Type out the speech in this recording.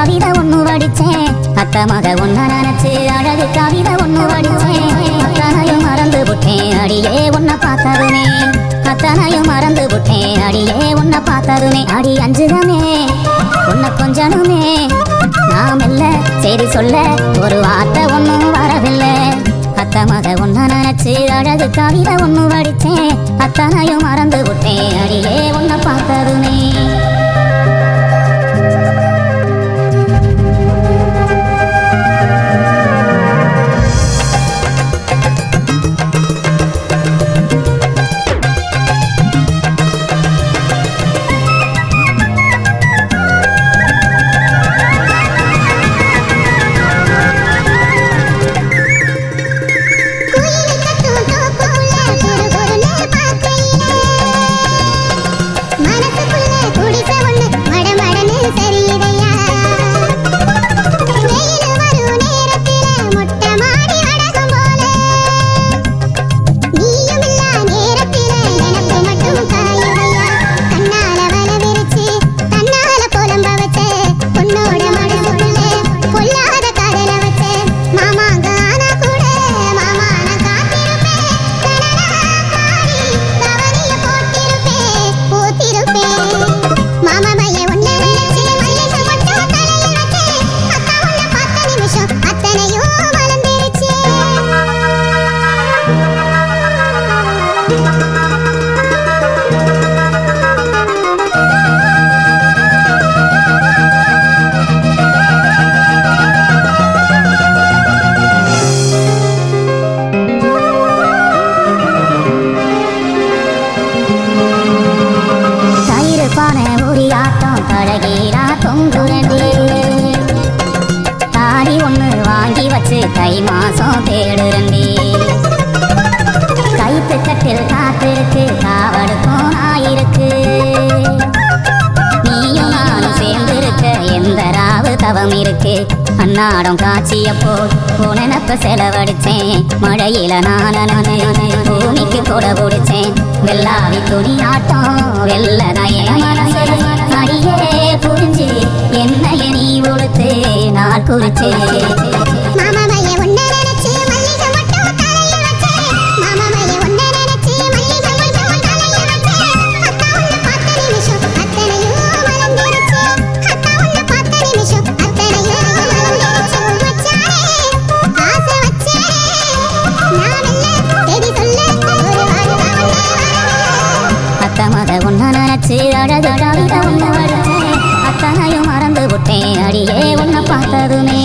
கவிதை ஒண்ணு வடிச்சேன் அத்த மக ஒன்ன நினைச்சு அழகு கவிதை ஒண்ணு வடிச்சேன் அத்தனையும் மறந்து விட்டேன் அடியே உன்னை பார்த்ததுமே அத்தனையும் மறந்து விட்டேன் அடியே உன்னை பார்த்ததுமே அடி அஞ்சுதமே உன்னை கொஞ்சனுமே நாம் இல்ல சரி சொல்ல ஒரு வார்த்தை ஒன்னும் வரவில்லை அத்த மக ஒன்ன நினைச்சு அழகு கவிதை ஒண்ணு வடிச்சேன் அத்தனையும் மறந்து விட்டேன் அடியே உன்னை பார்த்ததுமே தை மாசம் தேடுறண்டி கைத்து கட்டில் காத்திருக்கு காவடுக்கும் ஆயிருக்கு நீயும் நானும் சேர்ந்திருக்க எந்த ராவு தவம் இருக்கு அன்னாடம் காட்சியப்போ உனப்ப செலவடிச்சேன் மழையில நான் பூமிக்கு கொட பிடிச்சேன் வெள்ளாவி துணி ஆட்டம் வெள்ளதைய அடியே புரிஞ்சு என்னைய நீ உடுத்து நாள் குறிச்சு அழகு கவிதை ஒண்ணு வடிச்சேன் அத்தனையும் மறந்து விட்டேன் அடியே உன்னை பார்த்ததுமே